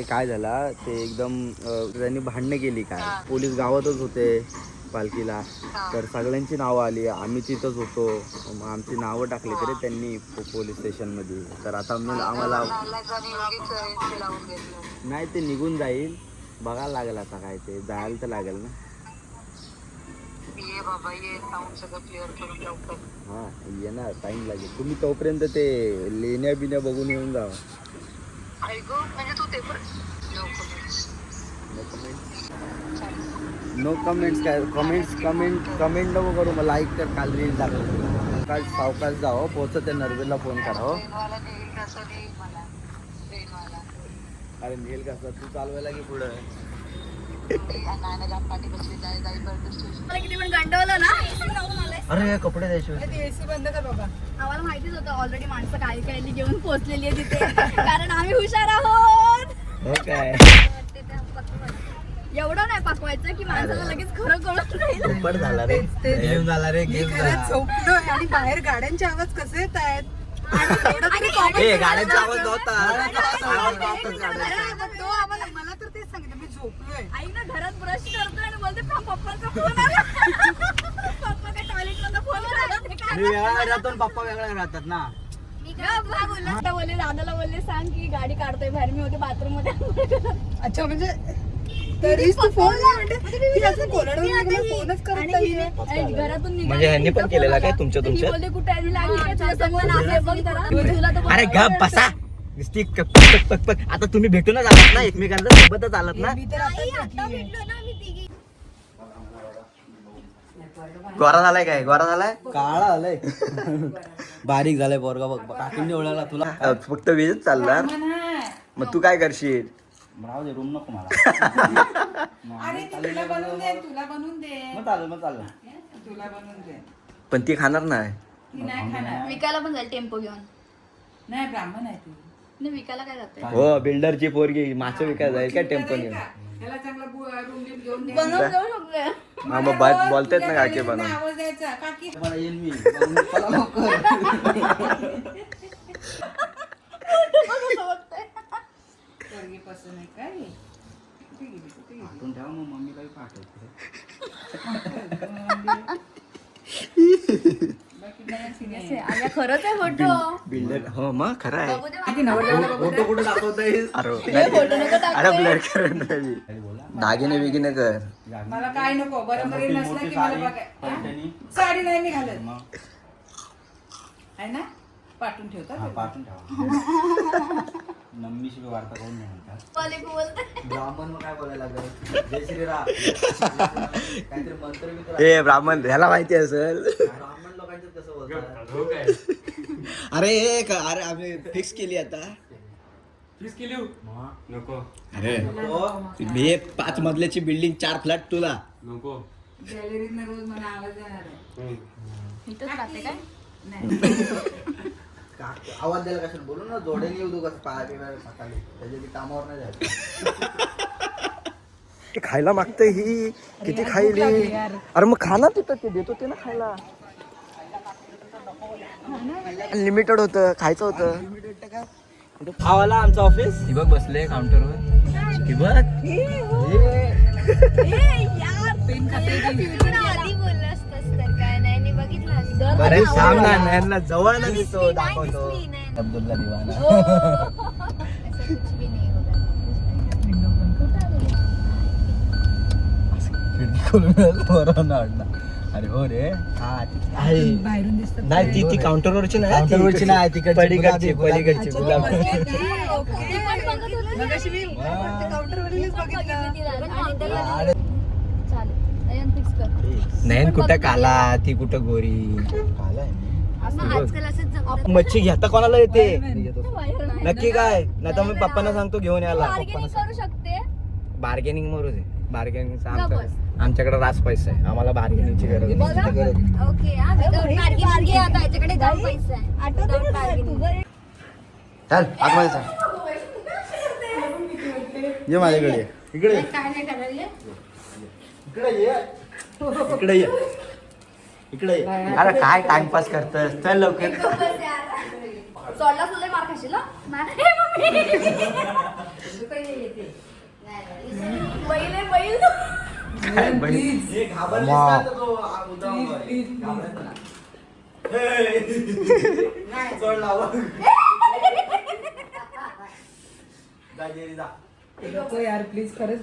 काय झाला ते एकदम त्यांनी भांडणं केली काय पोलीस गावातच होते पालखीला तर सगळ्यांची नावं आली आम्ही तिथंच होतो मग आमची नावं टाकली तरी त्यांनी पोलीस स्टेशनमध्ये तर आता आम्हाला नाही ते निघून जाईल बघायला लागेल आता काय ते जायला तर लागेल ना हा येणार टाइम लागेल तुम्ही तोपर्यंत ते लेण्या बिण्या बघून येऊन जा नो कमेंट्स काय कमेंट नको करू मला लाईक कर काल रील टाकलं काल सावकाश जावं पोहोचत त्या नर्वेला फोन करावं अरे नेल कसा तू चालवायला की पुढं अरे कपडे द्यायचे एसी बंद कर बाबा आम्हाला माहितीच होतं ऑलरेडी माणसं काही काही घेऊन पोहोचलेली आहे तिथे कारण आम्ही हुशार आहोत हो काय एवढं नाही पकवायचं की माणसाला लगेच खरं कळत नाही पण झाला रे गेम झाला रे गेम झोपलोय आणि बाहेर गाड्यांचे आवाज कसे येत आहेत गाड्यांचा आवाज होता मला तर तेच सांगितलं मी झोपलोय आई ना घरात ब्रश करतोय आणि बोलते पप्पांचा फोन आला पप्पा काय टॉयलेट मध्ये फोन वेगळ्या घरातून पप्पा वेगळ्या राहतात ना बोलले दादाला बोलले सांग की गाडी काढतोय बाहेर मी होते बाथरूम मध्ये अच्छा म्हणजे तरीच तू फोन फोनच करत घरातून म्हणजे ह्यांनी पण केलेला काय तुमच्या बोलते कुठे आली लागली का तुला समोर अरे गप बसा आता तुम्ही भेटूनच आलात ना एकमेकांना सोबतच आलात ना मी तर आता गोरा झालाय काय गोरा झालाय काळा आलाय बारीक झालाय पोरगा बघ काकींनी ओळखला तुला फक्त वेळच चालणार मग तू काय करशील राहू दे रूम नको मला अरे तुला बनवून दे तुला बनवून दे मग चालेल तुला बनवून दे पण ती खाणार नाही ती नाही खाणार विकायला पण जाईल टेम्पो घेऊन नाही ब्राह्मण आहे ती नाही विकायला काय जाते हो बिल्डरची पोरगी मासे विकायला जाईल काय टेम्पो घेऊन त्याला चांगला रूम घेऊन दे बनवून जाऊ शकते हा मग बोलतेच ना काकी बनव आवाज द्यायचा काकी मला येईन मी पोरगी पसंत आहे काय कुठे गेली कुठे गेली पाठवून ठेवा मग मम्मी काही पाठवते बाकी नाही सिरियस आहे खरंच आहे फोटो बिल्डर हो मग खरं आहे आहे फोटो कुठे दाखवताय अरे ब्लर कर दागिने बिगिने कर मला काय नको बरोबर नसलं की मला बघाय साडी नाही मी घालत आहे ना पाठवून ठेवता पाठवून ठेवा नम्मीशी वार्ता करून नाही ब्राह्मण काय बोलायला लागलं जय श्रीराम काहीतरी मंत्र हे ब्राह्मण ह्याला माहिती असेल ब्राह्मण लोकांचं कसं बोलतात अरे अरे आम्ही फिक्स केली आता फिक्स केली नको अरे हे 5 मजल्याची बिल्डिंग 4 फ्लॅट तुला नको गॅलरीत रोज मला आवाज येणार आहे इथंच राहते काय नाही आवाज द्यायला कशाला बोलू ना जोडेल येऊ दो कसं पाय सकाळी त्याच्या कामावर नाही जायचं खायला मागते ही किती खायली अरे मग खा ना तिथं ते देतो ते ना खायला लिमिटेड होतं खायचं होतं खावाला आमचं ऑफिस ही बघ बसले काउंटरवर ही बघ अरे सामना जवळ ना दिसतो दाखवतो अब्दुल्ला दिवाना अरे हो रे बाहेरून दिसत नाही ती काउंटरवरची नाही काउंटरवरची नाही ती पलीकडची गुलाब नाही कुठं काला ती कुठं गोरी मच्छी घेता कोणाला येते नक्की काय नाही तर मी पप्पांना सांगतो घेऊन यायला बार्गेनिंग मारू दे बार्गेनिंग आमच्याकडे रास पैसा आहे आम्हाला बार्गेनिंगची गरज चल आतमध्ये चल ये माझ्याकडे इकडे इकडे ये इकडे ये इकडे ये अरे काय टाइमपास करतस चल लवकर चढला सुद्धा मार खाशील ना नाही हे मम्मी. बैल आहे, बैल. प्लीज हे घाबरलीस ना तर तो मुद्दाम Please, होय. please, please. घाबरायचं ना. हे. चढ लावा. जा जेरी जा. नको यार प्लीज खरंच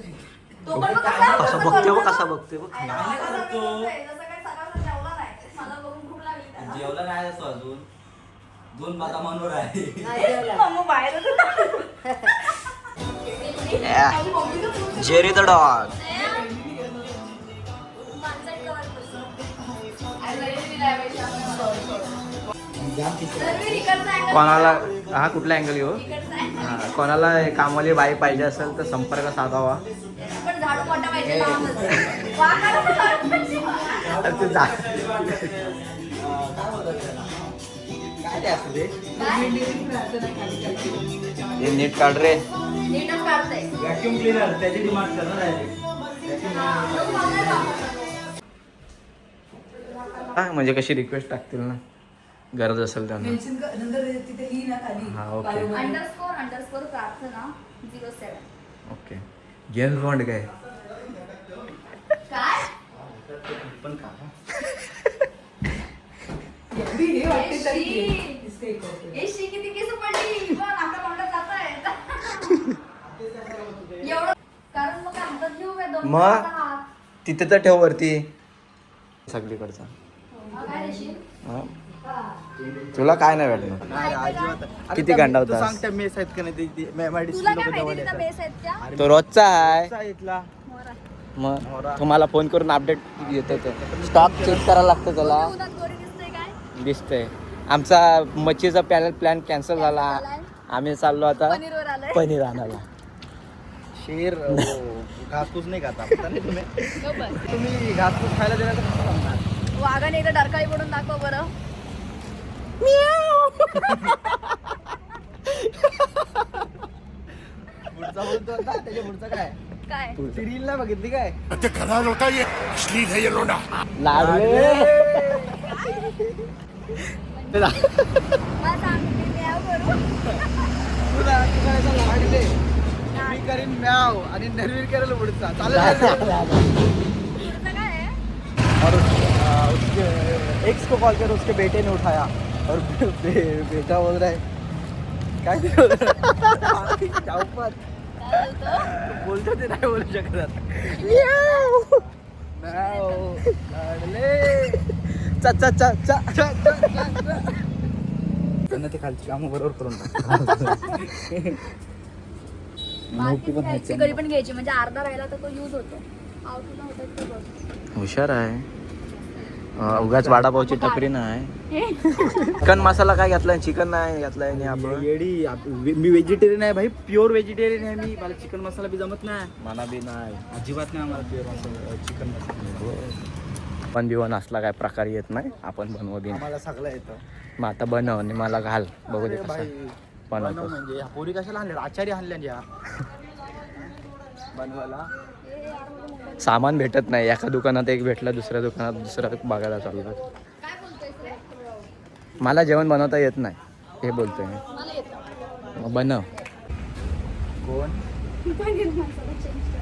तो पण मग कसा कसा बघते बघ, कसा बघते बघ. आहे ना, काय कसा करतो? बोलतोय, जसं काय सकाळचा जेवला नाही. मला बघून भूक लागली त्याला. जेवला नाही असतो अजून 2 बदामांवर आहे. मम्मा बाहेरच होता. Yeah. Jerry the dog. कोणाला हा कुठला अँगल घेऊ हा, कोणाला कामवाली बाई पाहिजे असेल तर संपर्क साधावा. पण झाडू मोठा पाहिजे लांबच. वाकायला पण झाडू पाहिजे. अरे ते जा- काय बोलतात त्याला? काय ते असतं ते? हे नीट काढ रे. नीटच काढतंय. व्हॅक्यूम क्लीनर त्याची डिमांड करणार आहे. हा म्हणजे कशी रिक्वेस्ट टाकतील ना गरज असेल त्यांना. मेन्शन नंतर तिथे लिही ना खाली हा, ओके. बायोमध्ये. अंडरस्कोर प्रार्थना 07. ओके जेम्स बॉन्ड काय काय? पण का? एवढी हे वाटते तरी शी. दिसते इकडे. ए, शी किती केस पडली. बघ, आपल्या तोंडात जाताय. एवढं कारण मग हातात घेऊ काय 2 मग? तासाचा हात. तिथे तर ठेव वरती सगळीकडचा. काय देशील? हा. तुला काय नाही भेटणार. नाही अजिबात. किती गांडा होतास? तू सांगते मेस आहेत का नाही ते तुला काय माहिती तिथं बेस आहेत त्या? तो रोजचा आहे इथला मोरा. मग तुम्हाला फोन करून अपडेट येतो तो स्टॉक चेक करायला लागतं त्याला. उन्हात गोरी दिसते काय? दिसतंय. आमचा मच्छीचा प्लॅन कॅन्सल झाला. आम्ही चाललो आता पनीरवर आलंय. पनीर आणायला. शेर घासपूस नाही खाता पता नाही तुम्ही गप्प. तुम्ही घासपूस खायला देणार तर कसं सांगणार? वाघाने एकदा डरकाळी पडून दाखव बरं. पुढचा बोलतो आता त्याच्या पुढचं काय काय? ती रील नाही बघितली काय लागले. मला सांग मी म्याव करू. तुला तू करायचं लागले मी करीन म्याव आणि नरवीर करेल पुढचा चालेल पुढचं काय आहे? और उसके एक्स को कॉल कर उसके बेटे ने उठाया और बेटा बोल रहा है काय क्या ऊपर काय बोलतो? बोलतो ते नाही बोलू शकत त्यांना ते खालची कामं बरोबर करून बाकी खायची कधी पण घ्यायची म्हणजे अर्धा राहिला तर तो यूज होतो. आउटला होता तर बघ. हुशार आहे. उगाच वडापावची टपरी नाही. चिकन मसाला काय घातलाय? चिकन नाही घातलाय आणि आपण येडी मी व्हेजिटेरियन आहे भाई प्युअर व्हेजिटेरियन आहे मी मला चिकन मसाला बी जमत नाही मना बी नाही. अजिबात नाही आम्हाला प्युअर मसाला चिकन मसाला पण बिवन असला काय प्रकार येत नाही. आपण बनवू दे. आम्हाला सगळं येतं मग आता बनव आणि मला घाल बघू दे अरे कसं भाई बनवतो. बनव म्हणजे ह्या पोरी कशाला आणल्या आचार्य आणल्या या बनवायला सामान भेटत नाही. एका दुकानात एक भेटलं दुसऱ्या दुकानात दुसरं बघायला चाललं. काय बोलतोय रे? मला जेवण बनवता येत नाही हे बोलतोय मी. मला येतं. मग बनव. कोण पनीर मसाला चेंज कर.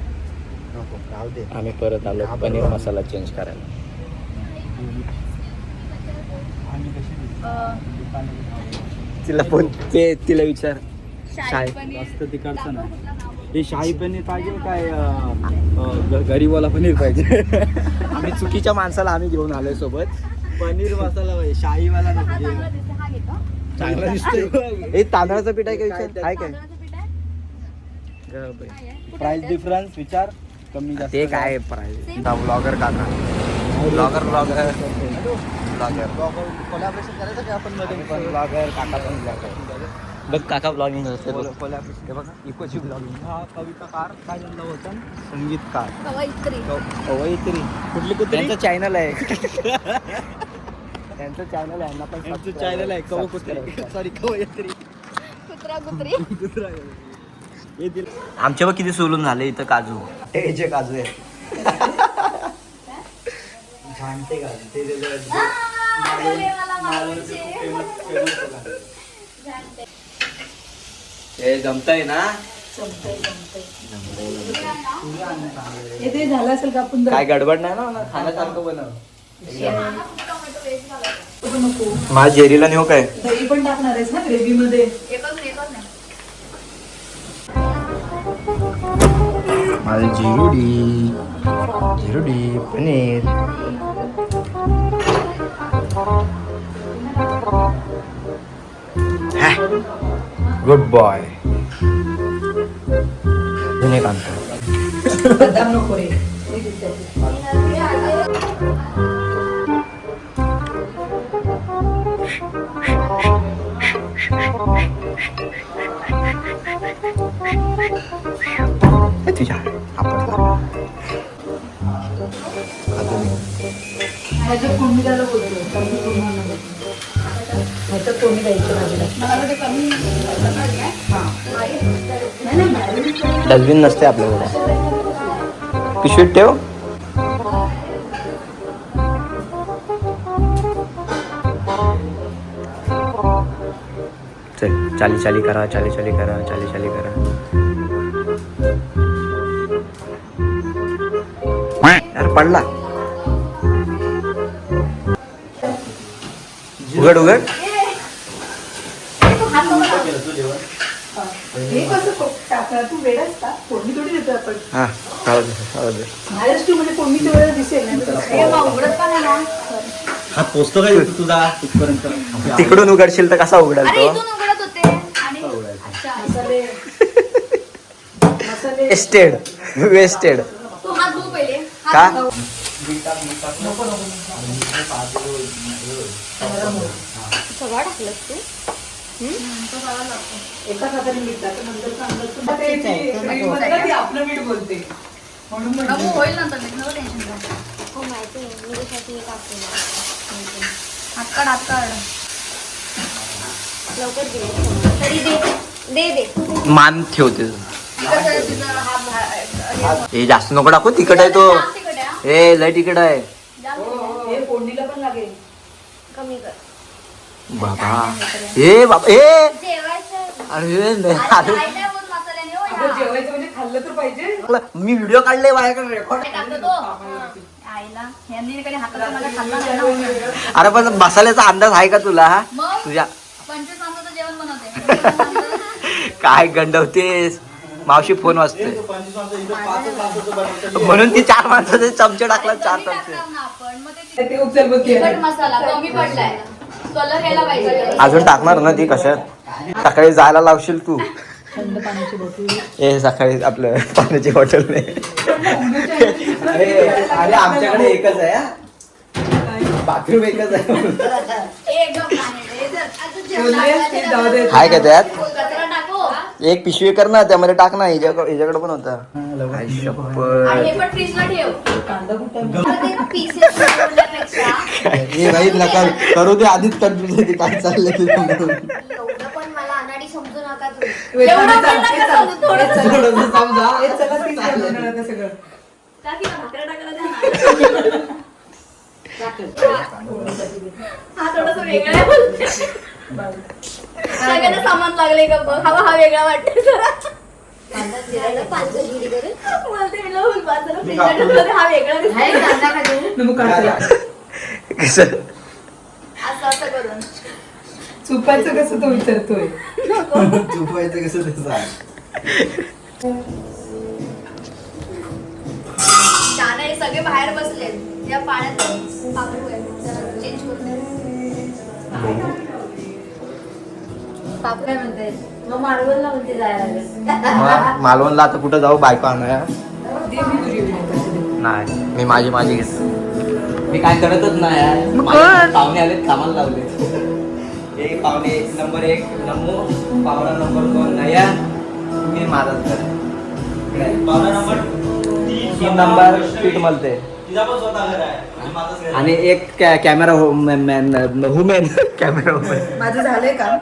नको राहू दे आम्ही परत आलो पनीर मसाला चेंज करायला. आम्ही कशी तिला फोन तिला विचार. शाही पनीर. जास्त तिकडचं नाही कुठलं नाव? हे शाही पनीर पाहिजे काय गरीबवाला पनीर पाहिजे आम्ही चुकीच्या माणसाला आम्ही घेऊन आलोय सोबत. पनीर मसाला पाहिजे शाहीवाला हा नको चांगला दिसतो. हा घेतो. चांगला दिसतोय हे तांदळाचं पीठ आहे का विचार? काय- आहे काय? तांदळाचं पीठ आहे? काय आहे? कुठे प्राइस आहे? डिफरन्स विचार कमी जास्त ते काय प्राइस? ब्लॉगर काका ब्लॉगर ब्लॉगर कोलॅबरेशन करायचं का आपण मध्ये पण ब्लॉगर काका पण ब्लॉगर. बघ काका ब्लॉगिंग करते बघ. कोलॅबरेशन हे बघा इकोची ब्लॉगिंग. हा कविताकार काय झालं होतं संगीतकार कवयित्री. कवयित्री कुठली कुठली त्यांचं चॅनल आहे. त्यांचं चॅनल आहे ना पण यांचं चॅनल आहे कव कुत्री सॉरी कवयित्री कुत्रा कुत्री. दुसरा हे दिल आमच्या बघ किती सोलून झाले इथं काजू. हे जे काजू आहे झांटे का ते आ, आले मला मालवणचे. फेमस झांटे. हे जमतंय ना? हे ते झालं असेल का आपण काय गडबड नाही ना खाण्यासारखं बनव. नको. माझ्या जेरीला नेऊ काय? दही पण टाकणार आहेस ना ग्रेव्ही मध्ये? एकच नाही माझं जिरुडी पनीर. Good boy. जुने कांतो. बदाम नको रे. तुझ्या आपण ह्याच्यात कोणी द्यायला बोलतो ह्याच्यात कोणी द्यायचं भाजीला. डस्टबिन नसते आपल्याकडे. पिशवीत ठेव. चल चाली चाली करा. यार पडला. उघड हे कसं टाकणार तू वेळच का फोडणी थोडी देतो आपण. हा खाऊ दे. बाहेरच तू म्हणजे फोडणीच्या वेळेला दिसेल नाही उघडत का नाही ना? हा पोचतो काय तुझा तिथपर्यंत? तिकडून उघडशील तर कसा उघडाल अरे तो? इथून उघडत होते आणि अच्छा मसाले वेस्टेड. तू हात धुव पहिले. का? सगळं टाकलंस तू? एका हाताने मीठ टाक नंतर आपलं मीठ बोलते म्हणून अगो होईल नंतर मी नको टेन्शन घ्या. हो माहिती आहे मी त्यासाठी एक आपल्याला हातकाड लवकर दे तरी दे मान ठेवते. कसं आहे तिचं हा हे जास्त नको टाकू. तिखट आहे तो. ए लय तिखट आहे हे फोडणीला पण लागेल. कमी कर बाबा. ए बाबा ए जेवायचं अरे नाही होत मसाल्याने हो अगं, जेवायचं म्हणजे खाल्लं तर पाहिजे. मी व्हिडिओ काढले माझ्याकडे रेकॉर्ड. टाकतो तो आईला ह्यांनी कधी हाताला मला खाल्ला नाही ना. अरे पण मसाल्याचा अंदाज आहे का तुला? मग तुझ्या 25 माणसाचं जेवण बनवते. काय गंडवतेस. मावशी फोन वाजतोय म्हणून ती 4 माणसाचे चमचे टाकला. 4 चमचे टाकणार ना आपण मग ते ते उचल बघ तिखट मसाला कमी पडलाय. कलर यायला पाहिजे. अजून टाकणार ना ती कशात? सकाळी जायला लावशील तू. थंड पाण्याची बॉटल. ए सकाळी आपलं पाण्याची बॉटल नाही. अरे आमच्याकडे एकच आहे. बाथरूम एकच आहे. एकदम हाय का त्यात? कचरा टाको. एक पिशवी कर ना त्यामध्ये टाक ना. हिच्याकडे पण होता. आणि हे पण फ्रीजला ठेव. कांदा कुठे पीसेस बनवण्यापेक्षा हे भाई नका करू दे. आधीच कन्फ्युज होती काय चाललंय ते. एवढं पण मला अनाडी समजू नका तुम्ही. एवढं पण नका समजू, थोडंसं. थोडंसं समजा. चला तीच बनवणार आता सगळं. टाकी ना, भाकऱ्या टाकायला द्या ना. हा थोडंसं वेगळं आहे बोलते. सगळ्यांना सामान लागले का बघ. हा वेगळा वाटतोय जरा. कांदा चिरायला पाचगिरी करेल बोलते मी लवून बाजूला फ्रीजला ठेवलं, हा वेगळा दिसतोय. नको काढते. कसं असं करून चुपायचं कसं तो विचारतोय. चुपवायचं कसं तसं आहे. छान आहे. सगळे बाहेर बसले या पाण्यात पापू आहे. जरा चेंज करून पापू काय म्हणते मग मालवणला म्हणते जायला लागेल. मालवणला आता कुठं जाऊ? बायको आणाया? दे मी तुझी नाही मी माझी घेतो. मी काय करतच नाही यार. पाहुणे आलेत कामाला लावले. एक पाहुणे 1 नंबर 1 नमो. पाहुणा नंबर 2 नया. मी माझाच कर. पाहुणा नंबर 3 नंबर पीठ मलते. तिचा पण स्वतः घर आहे आणि माझंच घर आहे. आणि एक कॅमेरा हुमेन कॅमेरा हुमेन. माझं झालंय का?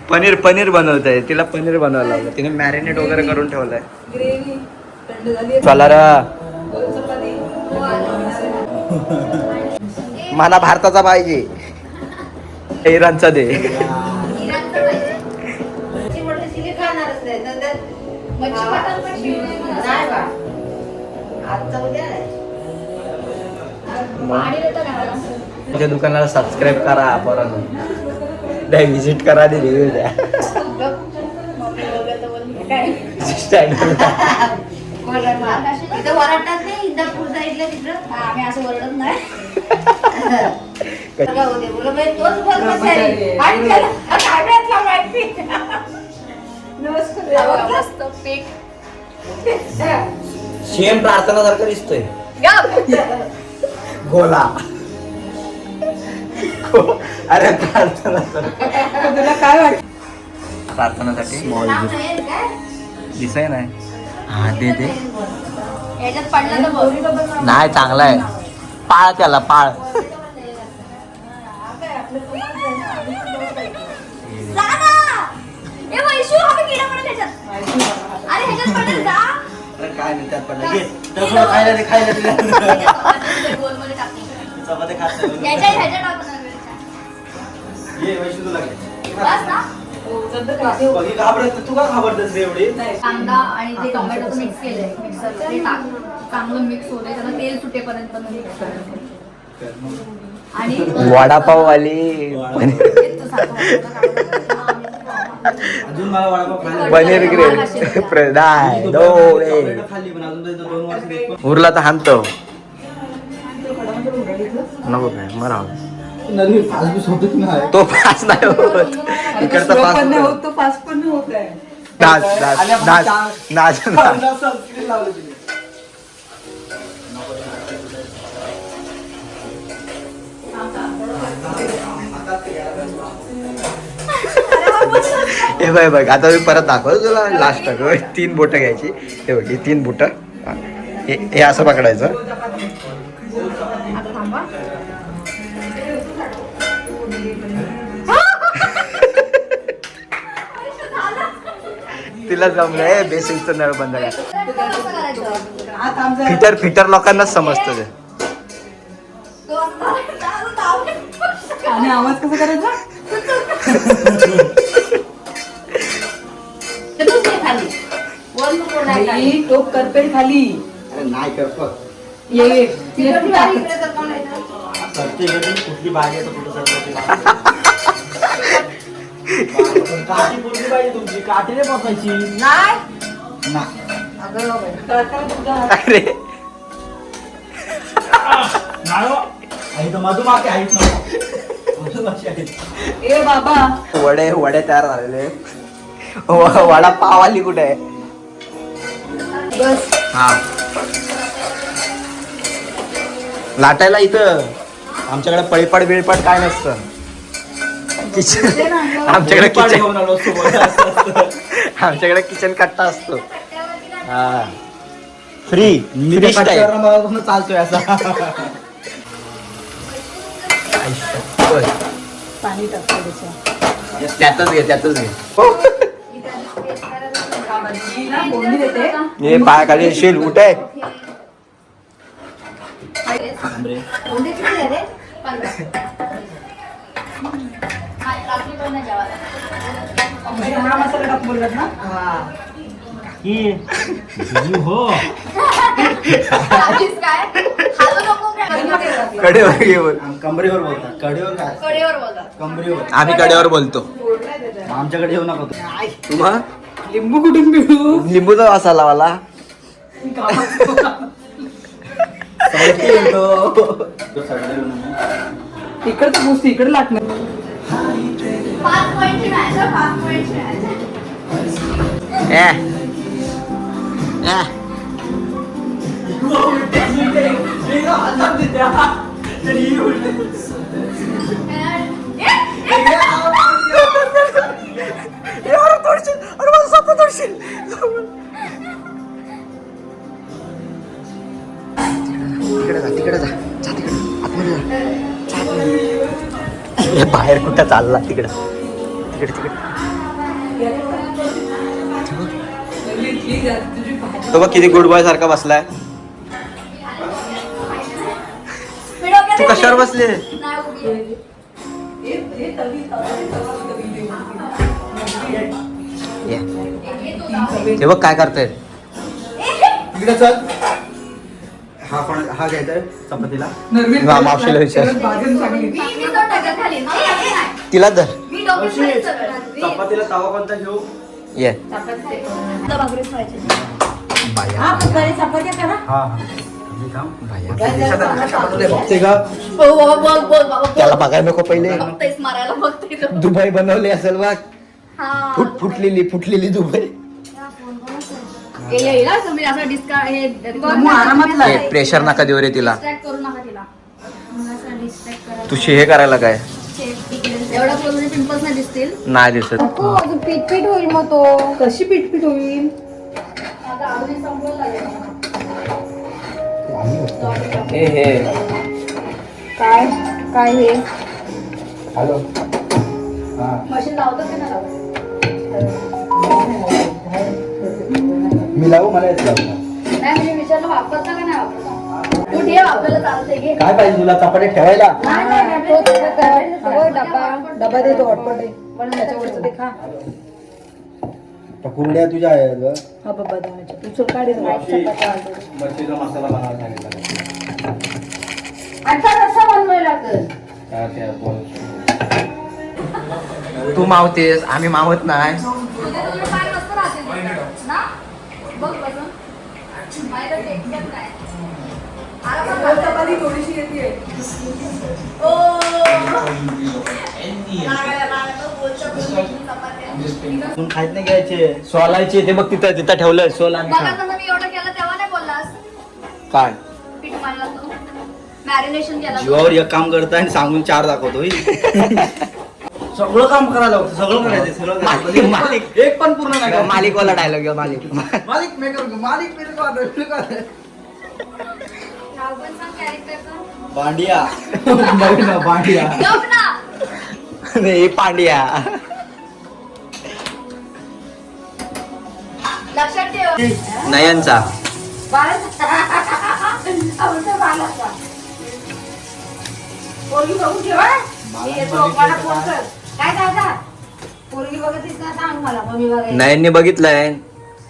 पनीर बनवत आहे. तिला पनीर बनवायला लावलं. तिने मॅरिनेट वगैरे करून ठेवलंय. ग्रेव्ही थंड झाली. चला रा. चपाती. मला भारताचा पाहिजे. इराणचा दे. इराणचं पाहिजे. मच्छी मटण पण नाही बा आता उद्या नाही. पाणी देतं का मला? तुमच्या दुकानाला सबस्क्राईब करा परत नाही व्हिजिट करा आणि रिव्ह्यू द्या मम्मी बोलत बोलते काय स्टँडर्ड इथं वरडतात नाही इंदापूर साईडला तिकडं हा, आम्ही असं ओरडत नाही बघा उद्या बोला बाई तोच कर्मचारी आणि त्याला काय भेटला माहिती मस्त पीठ सेम प्रार्थनासारखं दिसतोय गप. गोला अरे प्रार्थना तुला काय वाटतं प्रार्थनासाठी स्मॉल नाव नाही आहे काय दिसाय नाही हा दे दे याच्यात पडलं तर बघ. नाही चांगला आहे पाळ त्याला पाळ जा ना. ए वैशू, हा बघ किडा पडला त्याच्यात. अरे ह्याच्यात पडेल जा. काय नाही त्यात पडलं घे त्याला खायला दे खायला दे बोलमध्ये टाकते. चपाती खात नाही. ह्याच्यात टाकणार ये वैशू तुला घे. बस ना. बघी घाबरत तू का घाबरतेस रे एवढी कांदा आणि ते टोमॅटो मिक्स केलंय मिक्सरला ते टाक चांगलं मिक्स होतंय त्याला तेल सुटेपर्यंत मिक्स करायचं आणि वडापाववाली तू सारखं अजून मला वडापाव खायला पनीर ग्रेव्ही. नाही चॉकलेट खाल्ली पण अजून तर 2 वर्ष देत पण उरला तर हाणतो नको काय मरा नवीन फास्ट बीस होतच नाही तो पास नाही होत इकडचा slow पास पण नाही होत तो फास्ट पण नाही होत आहे नाच नाच नाच नाच नाच सनस्क्रीन लावली तिने हे बघ बघ आता मी परत दाखवतो तुला लास्ट 3 बोटं घ्यायची हे बघ ही 3 बोटं हे असं पकडायचं आता थांबा तिला जमलंय बेसिकचं नळ बंद करा कसं करायचं आता आमचा फिटर फिटर लोकांनाच समजतं ते तो असं लावून आणि आवाज कसा करायचा ते तू ते खाली वर नको नाही खाली. आई, टोप करपेल खाली अरे नाही करतो ये ये. तिकडची बारी इकडे कर कोण आहे तर? करते कुठली बाग आहे तर कुठं सरकारची बाग आहे. काठी कुठली पाहिजे तुमची काठीने बसायची नाही ना अगं बाई. अरे आई तर मधुमाकी आहेत ना मधुमाशी आहेत ए बाबा वडे वडे तयार झालेले वडा पाव आली कुठे आहे बस हा लाटायला इथं आमच्याकडे पळीपाड बिळपाड काय नसतं किचन आमच्याकडे किचन घेऊन आलो सोबत असं असतं. आमच्याकडे किचन कट्टा असतो हा फ्री मी फ्री त्या स्टाईल कट्ट्यावरनं मगापासून चालतोय असा पाणी टाकतो त्याच्यात. त्यातच घे त्यातच घे ही ना फोडणी देते हे पाय खाली शेल उठ आहे कोणते किती आहे रे? 15. रात्री पण नाही जेवायला. एवढा मसाला टाक बोललात ना हो आधीच काय हालू नको काय. कडेवर घेऊन कमरेवर बोलतात कडेवर काय कडेवर बोला कमरेवर आम्ही कडेवर बोलतो आमच्याकडे येऊ नका तुम्हा लिंबू कुठून पिळू लिंबूचा वास आला मला इकडे तर गोष्टी इकडे लागणार 5 पॉईंटची नाही तर 5 पॉईंटची नाही. तिकडे जा तिकडे जा जा तिकडे आतमध्ये जा हे बाहेर कुठं चालला तिकडं तिकडे तिकडे तो बघ किती गुड बॉय सारखा बसलाय तू कशावर बसले नाही उभी आहे. ये. हे तू ते बघ काय करतायत. इकडे चल. हा घ्यायचा चपातीला. नर्वीन मावशीला विचार. बाजून चांगली. मी तो टाकत खाली नाही. तिला धर. मी डॉक्टर सगळं चपातीला तवा कोणता घेऊ? ये आता भाकरीच व्हायची. हा पप्पाने चपात्या करा. हा बघते का? हो बाबा बघ बघ बाबा त्याला बघायला नको पहिले. बघतेस मारायला बघते तो. दुबई बनवली असेल बघ. हा फुटलेली दुबई. येईल ना तुम्ही असं डिस्कार्ड हे मग आरामात लाव. प्रेशर नका देऊ रे तिला. डिस्ट्रॅक्ट करू नका तिला. तू हे करायला काय एवढा बोलून पिंपल्स नाही दिसतील. नाही दिसत. अजून पीठ होईल मग तो. कशी पीठ होईल. आता अजून संपवायला लागेल. हे काय काय हे हॅलो. मशीन लावतं की नाही लावत? मी लावू मला येत लावू. नाही म्हणजे विचारलं वापरता का नाही वापरता. तू ठेव आपल्याला चालतंय घे. काय पाहिजे तुला चपाती ठेवायला? डबा दे तो हॉटपॉट आहे पण त्याच्यावरचं ते खा. कुरड्या तुझ्या आहेत ग. हा बाबा दाण्याच्या तू चल काढ मच्छीचा मसाला बनवायला सांगितला. आता रस्सा बनवायला लागेल. काय ते आपण तू मावतेस आम्ही मावत नाही. तुझे तुझे पाय मस्त राहतील ना. बघ बघ माहिती टेक्स्चर काय. आरामात चपाती थोडीशी येते. ओ लागला बोलच्या चपात्या. तू खायत नाही घ्यायचे. सोलायचे ते बघ तिथं तिथं ठेवलं सोल आणि बघा खा. तसं मी एवढं केलं तेव्हा नाही बोललास. काय पीठ मारला तो मॅरिनेशन केला तो. जीवावर एक काम करता आणि सांगून 4 दाखवतो. सगळं काम करायला होतं. सगळं करायचं. सगळं करायचं. मालिक. एक पण पूर्ण नाही करायचं. मालिकवाला डायलॉग घ्या मालिक. मालिक मेकर मालिक मेकर नाव पण सांग कॅरेक्टरचं. बांडिया. नवीन नाव, बांडिया. गप ना. हे पांड्या. लक्षात ठेव. नयनचा पोरगी बघून ठेवा. येतो मला फोन कर. काय दादा पोरगी बघत ना सांग मला मम्मी बघायला. नयनने बघितलंय.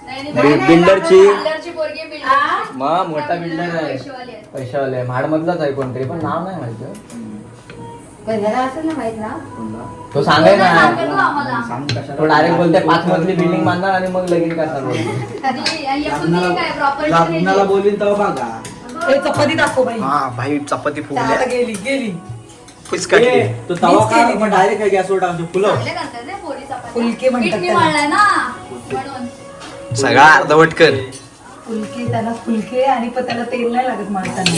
नाही बिल्डरची बिल्डरची पोरगी बिल्डर. मग मोठा बिल्डर आहे. पैसेवाली आहे. पैशावाले म्हाडमधलाच आहे कोणतरी पण नाव नाही माहिती. कधी असेल ना माहित ना. तो सांगाय ना. सांगते तू आम्हाला. सांग कशाला. तो डायरेक्ट बोलते 5 मजली बिल्डिंग बांधणार आणि मग लगीन करणार बोलतो. कधी आणि तुम्ही काय प्रॉपर्टी लग्नाला बोलीन तेव्हा बघा. हे चपाती दाखव बाई. हा भाई चपाती आता फुगल्या. गेली फुसकाटली. ए, तो तवा का आपण डायरेक्ट गॅसवर टाकतो फुलं. चांगले करतात रे पोरी चपात्या. फुलके म्हणतात पीठ मी त्याला. मळलंय ना म्हणून. सगळा अर्धवट कर. फुलके त्याला फुलके आणि पण त्याला तेल नाही लागत मारताना.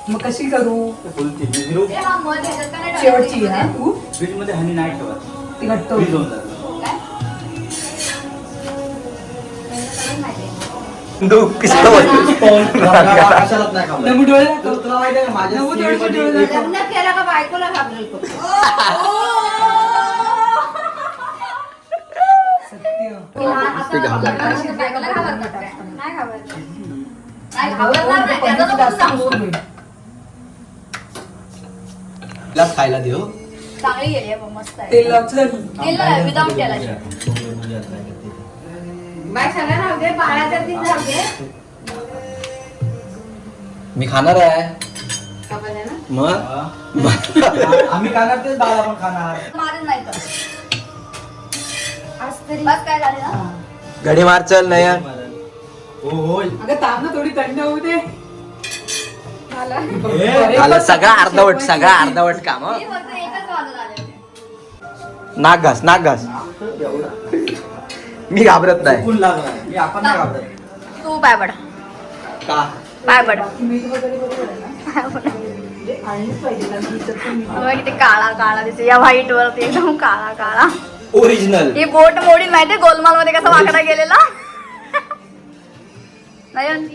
मग कशी करू. फुलती भिजरू. ए, हा मध ह्याच्यात का नाही शेवटची टाकायची? हा तू फ्रीज मध्ये हनी नाही ठेवत. ती घट्ट फ्रीज होती. होऊन जातं. काय? त्याचं काय माहिती आहे? तू पिस्तळ कशालाच नाही खाल्लं. नमू डोळे दाखव. तुला माहिती आहे का माझ्या नव्वद CV मध्ये डोळे एक- लग्न केलं का बायकोला घाबरेल तो. सत्य. आता लग्नाच्या बायकोला घाबरतात काय? नाही घाबरत. नाही घाबरणार नाही. त्याचं नको जास्त सांगू. गोड होईल. तिलाच खायला देऊ. चांगली गेली आहे पण मस्त आहे. तेल लावचं. तेल विदाउट तेलाची. बाय सगळं राहू दे. बाळाच्या तीन राहू दे. मी खाणार आहे. चपात्या ना. मग आम्ही खाणार तेच बाळा पण खाणार. मारेल नाही तर. आज तरी बस काय झाले ना. घडी मार चल नयन. हो होय. अगं ताप ना थोडी थंड होऊ दे. ए, आलं सगळा अर्धवट काम हं. मी फक्त एकच वाजत आले होते. नाक घास नाक घास. मी घाबरत नाही. चुकून लागला. मी आपण नाही घाबरत. तू पाय पड. का? पाय पड. मीठ वगैरे बरोबर आहे ना. आणलीच पाहिजे ना मीठ तर पण मीठ. बघ किती काळा काळा दिसतो या व्हाईट वरती एकदम काळा काळा. ओरिजिनल. ही बोट मोडीन माहितीये गोलमाल मध्ये कसा वाकडा गेलेला. नयन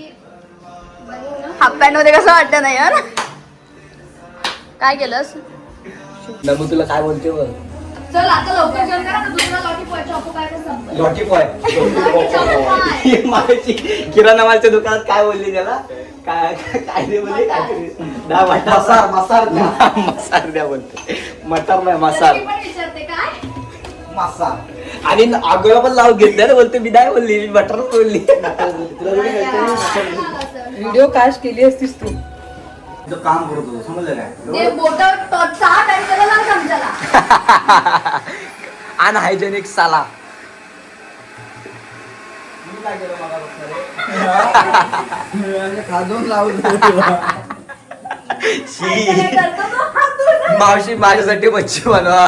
हाफ पॅन्ट मध्ये कसं वाटतं नयन. काय केलंस. नमू तुला काय बोलते बघ. चल आता लवकर जेवण करा ना. दुसरा लॉटी चॉको काय तर संपलं. लॉटी बॉय. लॉटी माझी किराणा मालच्या दुकानात काय बोलली त्याला. काय काय दे बोलली मसार मसार द्या बोलते. मटर नाही मसार. मी पण विचारते काय. मासा. आणि आगोला पण लावून घेतलं ना, बोलते मी नाही बोलली, मी बटर बोलली. व्हिडिओ कास्ट केली असतीस तू. तुझं काम करतो समजलं काय ते बोटं टॉर्चचा हात आणि त्याला लाल चमच्याला. अनहायजेनिक साला. मी काय केलं मला खाजून लावून काय करतो तो? हात धुतो. मावशी माझ्यासाठी मच्छी बनवा.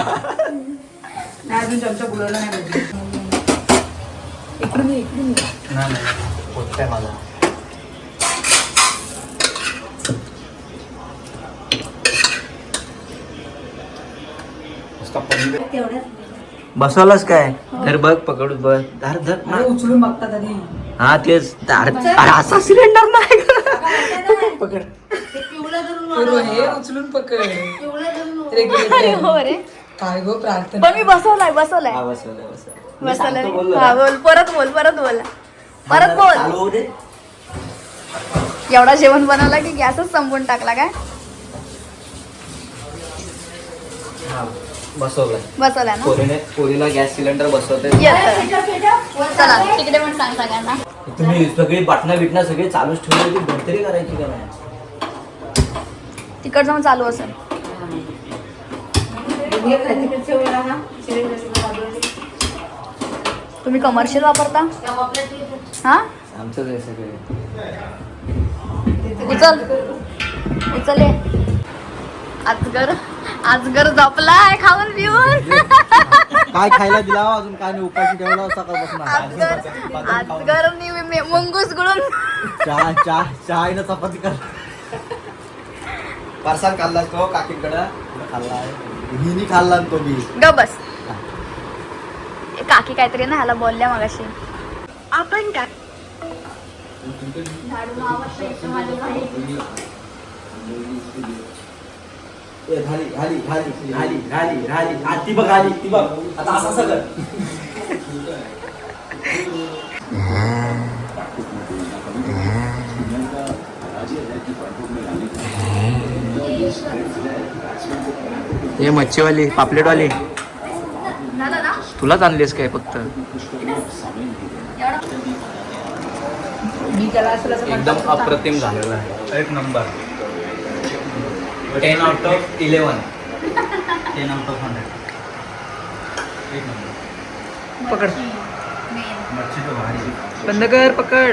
नाही अजून चमचा बुडवला नाही म्हणजे. इकडून ये, इकडून ये. नाही होत काय माझा नुसता पनीर तेवढ्याच बसवलास काय तर बघ पकडून बघ धर धर ना. अरे उचलून बघतात आधी. हा तेच अरे असा सिलेंडर नाही का? पकड. ते पिवळं धरून करू हे उचलून पकड. पिवळं धरून रे गेले. अरे हो रे. काय गो प्रार्थना. पण मी बसवलाय बसवलाय हा बसवलं मी बसवलाय. सांगतो बोललो हा ना. बोल परत बोल परत बोल परत बोल. चालू होऊ दे. एवढा जेवण बनवला की गॅसच संपवून टाकला काय? हा, बसवलंय बसवलाय ना. पोरीला गॅस सिलेंडर बसवते. येस. चला तिकडे पण सांग सगळ्यांना. तुम्ही सगळी बटणं बिटणं सगळी चालूच ठेवली की बंद तरी करायची का नाही? तिकड जाऊन चालू असेल. तिकडच्या वेळेला ना सिलेंडर वाजवले. तुम्ही कमर्शियल वापरता हा? आमचंच आहे सगळे. उचल उचल ये. आजगर झोपलाय खाऊन पिऊन. काय खायला दिला अजून काय नाही उपाशी ठेवला सकाळपासून आजगर मुंगूस गुळून. चहा आहे ना चपाती कर परसाद खाल्लास तो काकीकडं खाल्ला हिनी खाल्ला ना तो मी ग बस. काकी काहीतरी ना ह्याला बोलल्या मगाशी. आपण काय ती बघ आली ती बघ आता असं सगळं हे मच्छीवाली पापलेटवाली झालं ना. तुलाच आणलीस काय फक्त? मी त्याला असं असं एकदम अप्रतिम झालेला आहे. एक number 10 out of 11. 10 out of 100 एक नंबर पकड. मच्छी तो भारी बंद कर पकड.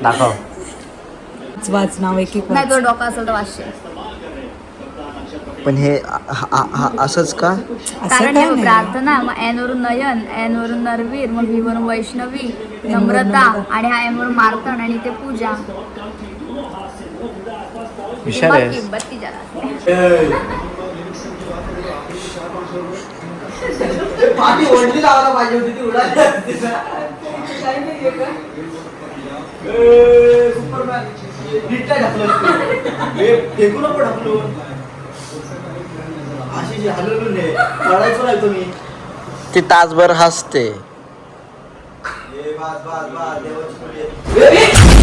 दाखव. वाच नाव एक एक नाही तो डोका असेल तर वाचशील. पण हे असंच का? कारण हे प्रार्थना मग एन वरून नयन, एन वरून नरवीर, मग व्ही वरून वैष्णवी, नम्रता आणि हा एम वरून मार्तंड आणि ते पूजा. हुशार आहे. बाकी बत्ती जरा. पाणी ओढली लावायला पाहिजे होती ती उडाली असती ना. सुपरमॅन नीट काय ढकलून फेकू नको ढकलून अशी जी हलवून दे पडायचो नाही तुम्ही. ती तासभर हसते. बस बस बस देवाची